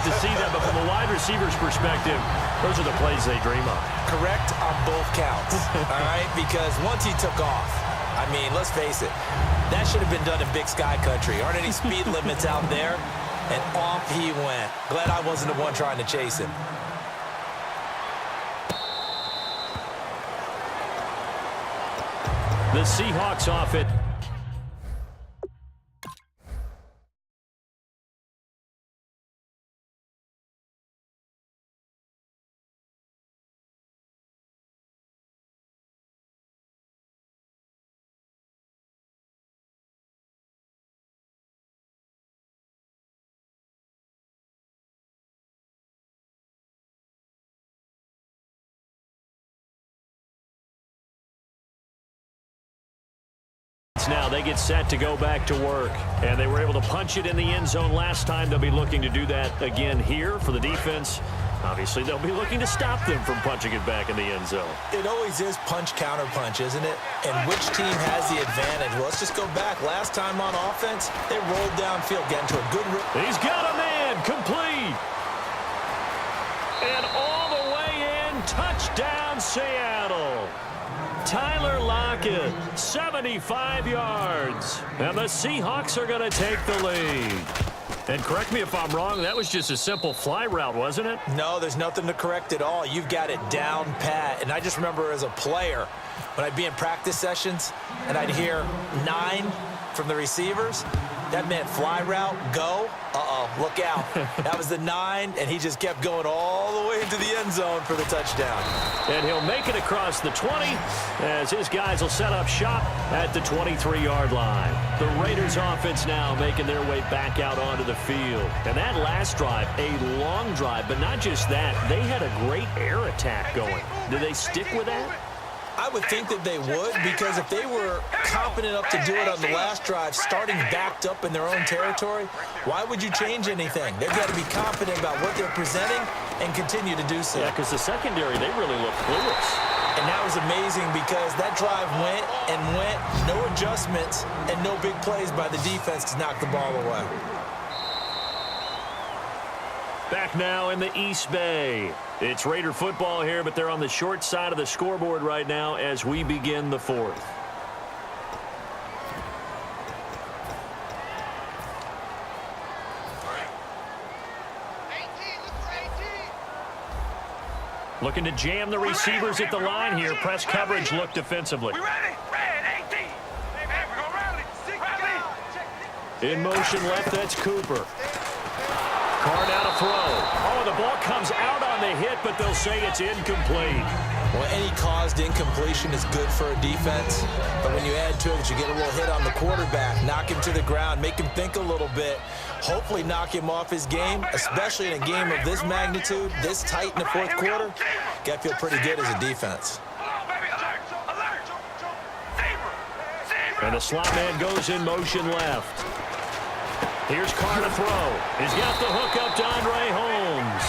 to see that, but from a wide receiver's perspective, those are the plays they dream of. Correct on both counts, all right? Because once he took off, I mean, let's face it, that should have been done in Big Sky Country. Aren't any speed limits out there? And off he went. Glad I wasn't the one trying to chase him. The Seahawks off it. Now they get set to go back to work, and they were able to punch it in the end zone last time. They'll be looking to do that again here for the defense. Obviously, they'll be looking to stop them from punching it back in the end zone. It always is punch-counter-punch, isn't it? And which team has the advantage? Well, let's just go back. Last time on offense, they rolled downfield, getting to a good... He's got a man, complete. And all the way in, touchdown, Seattle. Tyler Lockett, 75 yards. And the Seahawks are going to take the lead. And correct me if I'm wrong, that was just a simple fly route, wasn't it? No, there's nothing to correct at all. You've got it down pat. And I just remember as a player, when I'd be in practice sessions and I'd hear 9 from the receivers, that meant fly route, go. Uh-oh, look out. That was the 9, and he just kept going all the way into the end zone for the touchdown. And he'll make it across the 20 as his guys will set up shop at the 23-yard line. The Raiders offense now making their way back out onto the field. And that last drive, a long drive, but not just that. They had a great air attack going. Do they stick with that? I would think that they would, because if they were confident enough to do it on the last drive, starting backed up in their own territory, why would you change anything? They've got to be confident about what they're presenting and continue to do so. Yeah, because the secondary, they really look clueless. And that was amazing because that drive went and went, no adjustments, and no big plays by the defense to knock the ball away. Back now in the East Bay. It's Raider football here, but they're on the short side of the scoreboard right now as we begin the fourth. Looking to jam the receivers at the line here. Press coverage look defensively. In motion left, that's Cooper. Carr now to throw. Oh, the ball comes out on the hit, but they'll say it's incomplete. Well, any caused incompletion is good for a defense, but when you add to it, you get a little hit on the quarterback, knock him to the ground, make him think a little bit, hopefully knock him off his game, especially in a game of this magnitude, this tight in the fourth quarter. Got to feel pretty good as a defense. And the slot man goes in motion left. Here's Carr to throw. He's got the hook up to Andre Holmes.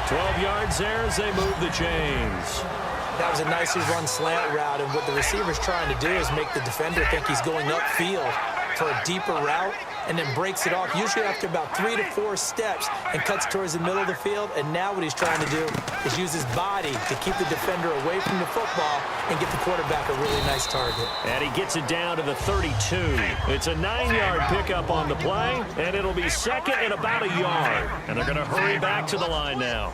12 yards there as they move the chains. That was a nicely run slant route, and what the receiver's trying to do is make the defender think he's going upfield for a deeper route and then breaks it off, usually after about 3 to 4 steps, and cuts towards the middle of the field. And now what he's trying to do is use his body to keep the defender away from the football and get the quarterback a really nice target. And he gets it down to the 32. It's a 9-yard pickup on the play, and it'll be second and about a yard. And they're going to hurry back to the line now.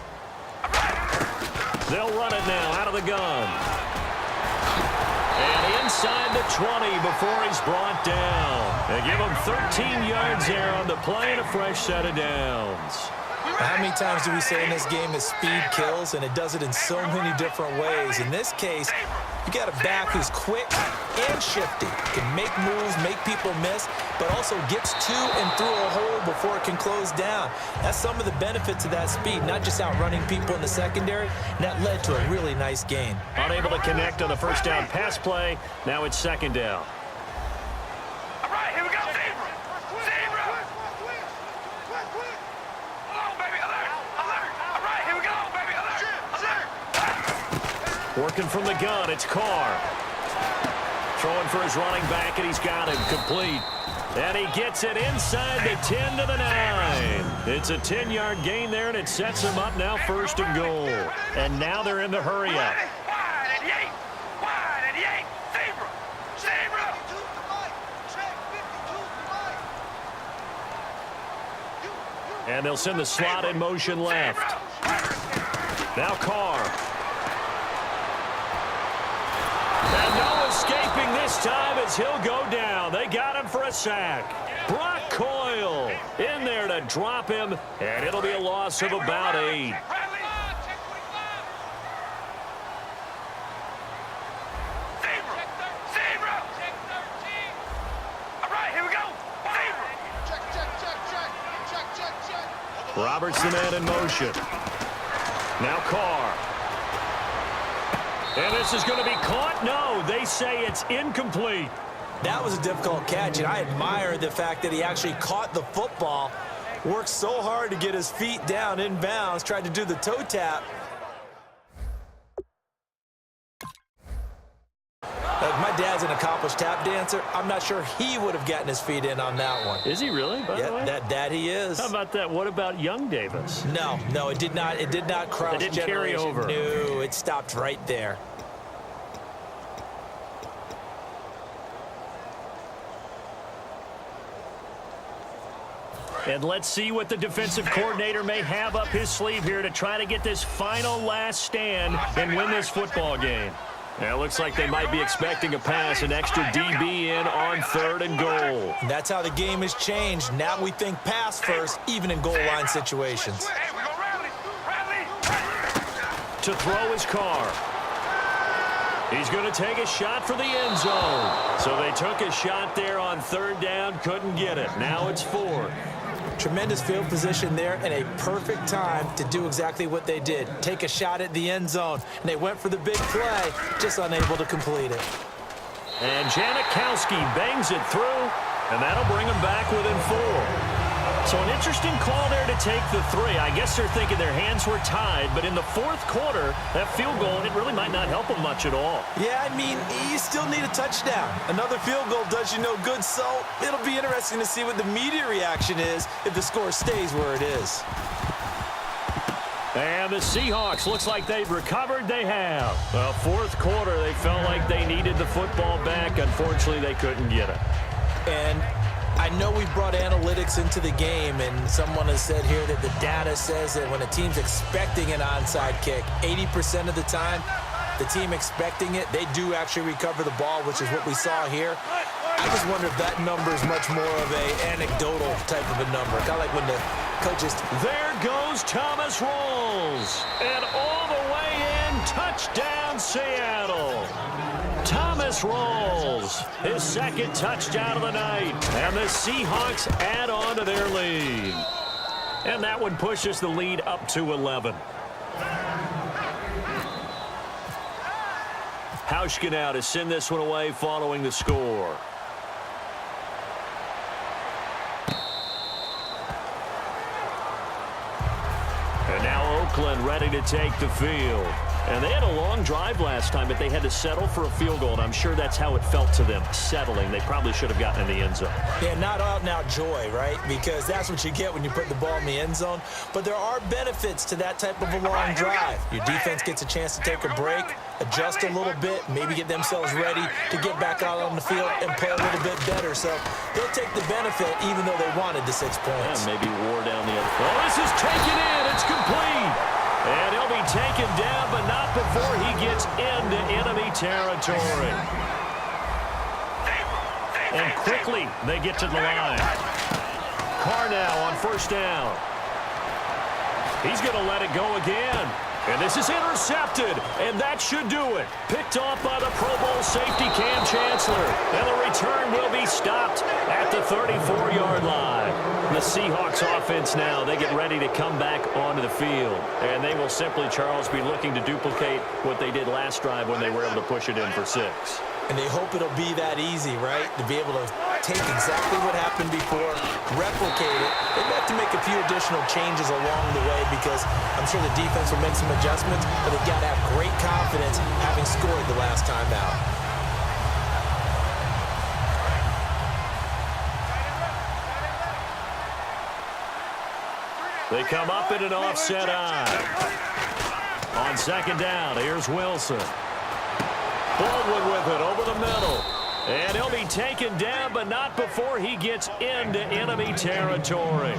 They'll run it now out of the gun. And inside the 20 before he's brought down. They give him 13 yards there on the play and a fresh set of downs. How many times do we say in this game that speed kills, and it does it in so many different ways? In this case, you got a back who's quick and shifty, can make moves, make people miss, but also gets to and through a hole before it can close down. That's some of the benefits of that speed, not just outrunning people in the secondary, and that led to a really nice gain. Unable to connect on the first down pass play. Now it's second down. All right, here we go, Zebra. Zebra. Working from the gun, it's Carr. Throwing for his running back, and he's got him complete. And he gets it inside the 10 to the 9. It's a 10-yard gain there, and it sets him up now 1st and goal. And now they're in the hurry-up. Wide and yank. Wide and yank. Zebra. Zebra. And they'll send the slot in motion left. Now Carr. And no escaping this time as he'll go down. They got him for a sack. Brock Coyle in there to drop him, and it'll be a loss of about 8. Roberts the man in motion. Now Carr. And this is going to be caught. No, they say it's incomplete. That was a difficult catch, and I admire the fact that he actually caught the football, worked so hard to get his feet down inbounds, tried to do the toe tap. My dad's an accomplished tap dancer. I'm not sure he would have gotten his feet in on that one. Is he really? Yeah, that he is. How about that? What about young Davis? No, it did not. It did not cross. It didn't carry over. No, it stopped right there. And let's see what the defensive coordinator may have up his sleeve here to try to get this final last stand and win this football game. Now it looks like they might be expecting a pass, an extra DB in on 3rd and goal. And that's how the game has changed. Now we think pass first, even in goal line situations. To throw his Carr. He's going to take a shot for the end zone. So they took a shot there on 3rd down, couldn't get it. Now it's 4th. Tremendous field position there and a perfect time to do exactly what they did. Take a shot at the end zone. And they went for the big play, just unable to complete it. And Janikowski bangs it through, and that'll bring them back within 4. So an interesting call there to take the 3. I guess they're thinking their hands were tied, but in the 4th quarter, that field goal, it really might not help them much at all. Yeah, I mean, you still need a touchdown. Another field goal does you no good, so it'll be interesting to see what the media reaction is if the score stays where it is. And the Seahawks, looks like they've recovered. They have. Well, 4th quarter, they felt like they needed the football back. Unfortunately, they couldn't get it. And I know we brought analytics into the game, and someone has said here that the data says that when a team's expecting an onside kick, 80% of the time, the team expecting it, they do actually recover the ball, which is what we saw here. I just wonder if that number is much more of an anecdotal type of a number, kind of like when the coaches... There goes Thomas Rawls, and all the way in, touchdown Seattle. Thomas Rawls, his 2nd touchdown of the night, and the Seahawks add on to their lead. And that one pushes the lead up to 11. Hauschka now to send this one away following the score. And now Oakland ready to take the field. And they had a long drive last time, but they had to settle for a field goal, and I'm sure that's how it felt to them, settling. They probably should have gotten in the end zone. Yeah, not out-and-out joy, right? Because that's what you get when you put the ball in the end zone. But there are benefits to that type of a long drive. Your defense gets a chance to take a break, adjust a little bit, maybe get themselves ready to get back out on the field and play a little bit better. So they'll take the benefit even though they wanted the 6 points. Yeah, maybe wore down the other. Oh, this is taken in. It's complete. And he'll be taken down, but not before he gets into enemy territory. And quickly, they get to the line. Carr now on 1st down. He's going to let it go again. And this is intercepted, and that should do it. Picked off by the Pro Bowl safety Cam Chancellor. And the return will be stopped at the 34-yard line. The Seahawks offense now, they get ready to come back onto the field. And they will simply, Charles, be looking to duplicate what they did last drive when they were able to push it in for 6. And they hope it'll be that easy, right? To be able to take exactly what happened before, replicate it. They'd have to make a few additional changes along the way because I'm sure the defense will make some adjustments, but they've got to have great confidence having scored the last time out. They come up in an offset eye. On second down, here's Wilson. Baldwin with it over the middle. And he'll be taken down, but not before he gets into enemy territory.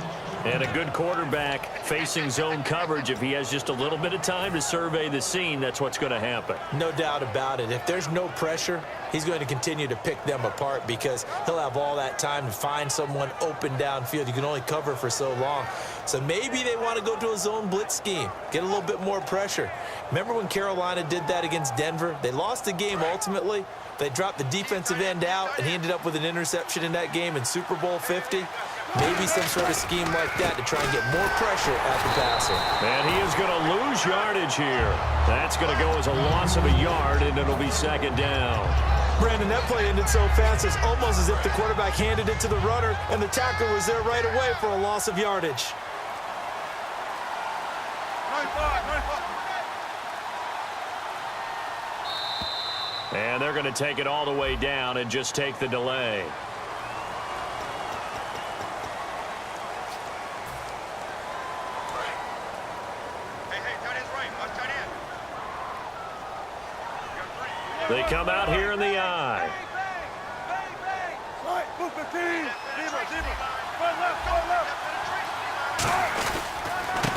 And a good quarterback facing zone coverage. If he has just a little bit of time to survey the scene, that's what's going to happen. No doubt about it. If there's no pressure, he's going to continue to pick them apart because he'll have all that time to find someone open downfield. You can only cover for so long. So maybe they want to go to a zone blitz scheme, get a little bit more pressure. Remember when Carolina did that against Denver? They lost the game ultimately. They dropped the defensive end out, and he ended up with an interception in that game in Super Bowl 50. Maybe some sort of scheme like that to try and get more pressure at the passer. And he is going to lose yardage here. That's going to go as a loss of a yard, and it'll be second down. Brandon, that play ended so fast, it's almost as if the quarterback handed it to the runner, and the tackler was there right away for a loss of yardage. And they're going to take it all the way down and just take the delay. They come out here in the eye.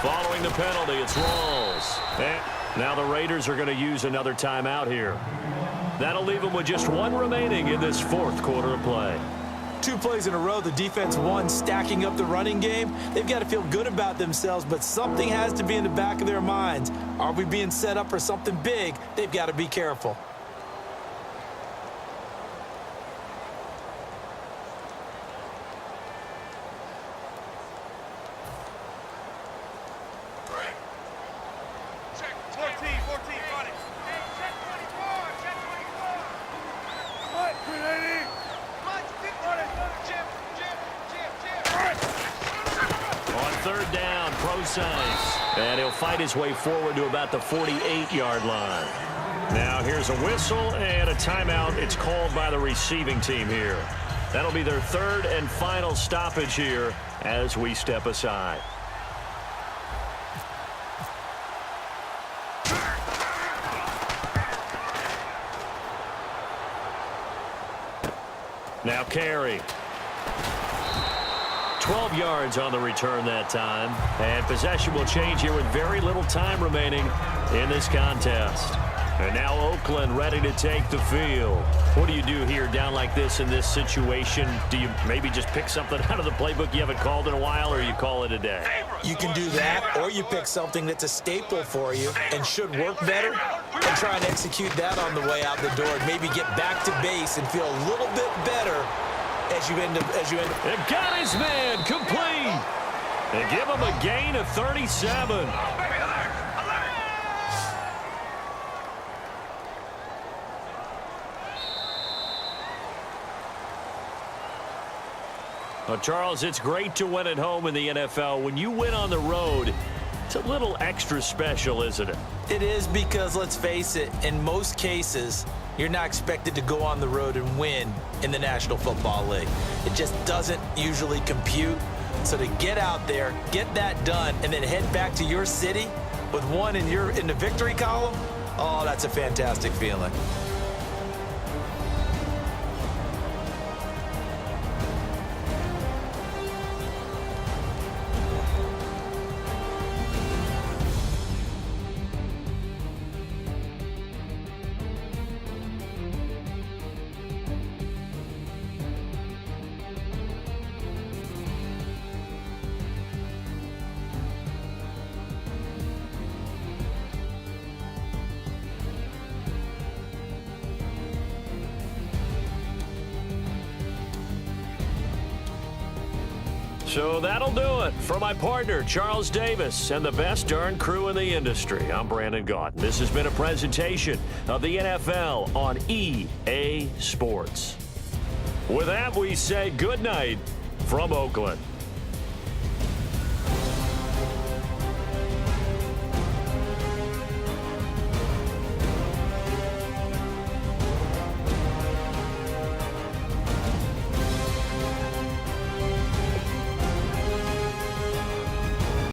Following the penalty, it's Rawls. And now the Raiders are going to use another timeout here. That'll leave them with just one remaining in this fourth quarter of play. 2 plays in a row, the defense won, stacking up the running game. They've got to feel good about themselves, but something has to be in the back of their minds. Are we being set up for something big? They've got to be careful. And he'll fight his way forward to about the 48-yard line. Now here's a whistle and a timeout. It's called by the receiving team here. That'll be their third and final stoppage here as we step aside. Now Carey. 12 yards on the return that time. And possession will change here with very little time remaining in this contest. And now Oakland ready to take the field. What do you do here down like this in this situation? Do you maybe just pick something out of the playbook you haven't called in a while, or you call it a day? You can do that, or you pick something that's a staple for you and should work better and try and execute that on the way out the door and maybe get back to base and feel a little bit better as you end up. And got his man complete. And give him a gain of 37. Well, Charles, it's great to win at home in the NFL. When you win on the road, it's a little extra special, isn't it? It is, because let's face it, in most cases, you're not expected to go on the road and win in the National Football League. It just doesn't usually compute. So to get out there, get that done, and then head back to your city with one in the victory column, oh, that's a fantastic feeling. So that'll do it. For my partner, Charles Davis, and the best darn crew in the industry, I'm Brandon Gaudin. This has been a presentation of the NFL on EA Sports. With that, we say good night from Oakland.